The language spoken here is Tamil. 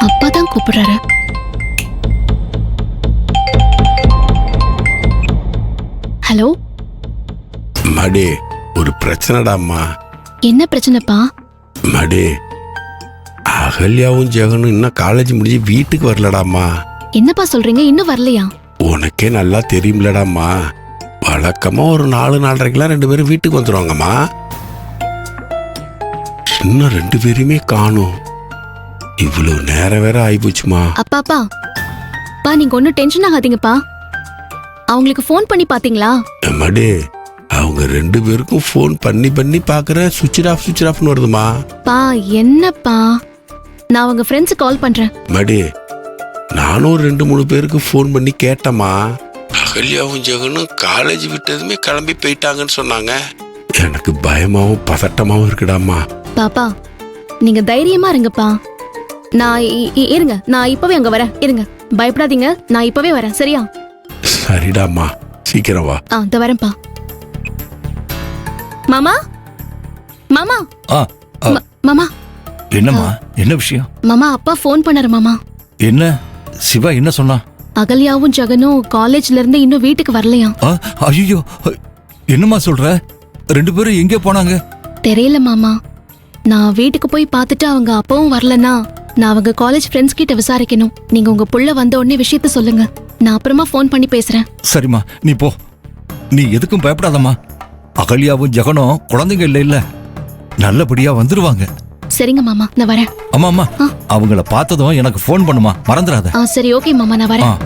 அப்பா தான் கூப்பிடுறாரு. ஹலோ மடி, ஒரு பிரச்சனைடாம்மா. என்ன பிரச்சனைப்பா? மடி, அகல்யாவும் ஜெகனும் இன்னும் காலேஜ் முடிஞ்சு வீட்டுக்கு வரலடாம்மா. என்னப்பா சொல்றீங்க? இன்னும் வரலையா? உனக்கே நல்லா தெரியும்லடாம்மா, வழக்கமா ஒரு 4-4:30 2 பேரும் வீட்டுக்கு வந்துடுவாங்கம்மா. இன்னும் 2 பேருமே காணும். இவ்வளவு நேரம் வேற ஆயிப்போச்சுமா. அப்பாப்பா பா, நீங்க ஒன்னும் டென்ஷன் ஆகாதீங்கப்பா. அவங்களுக்கு ஃபோன் பண்ணி பாத்தீங்களா? மடி, அவங்க 2 பேருக்கும் ஃபோன் பண்ணி பாக்குற சுவிட்ச் ஆஃப்னு வருதுமா. பா என்னப்பா, நான் அவங்க ஃப்ரெண்ட்ஸுக்கு கால் பண்றேன். மடி, நானும் 2-3 பேருக்கு ஃபோன் பண்ணி கேட்டேம்மா. அகல்யாவும் ஜெகனும் காலேஜ் விட்டதுமே கிளம்பி போயிட்டாங்கன்னு சொன்னாங்க. எனக்கு பயமாவும் பதட்டமாவும் இருக்குடாம்மா. பாப்பா நீங்க தைரியமா இருங்கப்பா. நான் இருங்க, நான் இப்பவே அங்க வரேன். இருங்க, பயப்படாதீங்க, நான் இப்பவே வரேன். சரியா? சரிடாம்மா, சீக்கிரம் வா. இதோ வரேன்ப்பா. மாமா மாமா மாமா. என்னம்மா, என்ன விஷயம்? மாமா, அப்பா ஃபோன் பண்ணாரு மாமா. என்ன சிவா என்ன சொன்னா? அகல்யாவும் ஜெகனும் காலேஜ்ல இருந்து இன்னும் வீட்டுக்கு வரலையா? ஐயோ, என்னம்மா சொல்ற? 2 பேரும் எங்கே போனாங்க? தெரியல மாமா. நான் வீட்டுக்கு போய் பார்த்துட்டு அவங்க அப்பாவும் வரலனா நான் அவங்க காலேஜ் ஃப்ரெண்ட்ஸ் கிட்ட விசாரிக்கணும். நீங்க உங்க புள்ள வந்த உடனே விஷயத்த சொல்லுங்க. நான் அப்புறமா ஃபோன் பண்ணி பேசுறேன். சரிம்மா, நீ போ. நீ எதுக்கும் பயப்படாதம்மா. அகல்யாவும் ஜெகனும் குழந்தைங்க இல்ல, நல்லபடியா வந்துருவாங்க. சரிங்க மாமா, நான் வரேன். அம்மா அவங்கள பார்த்ததும் எனக்கு ஃபோன் பண்ணுமா, மறந்துடாத. சரி, ஓகே மாமா, நான் வரேன்.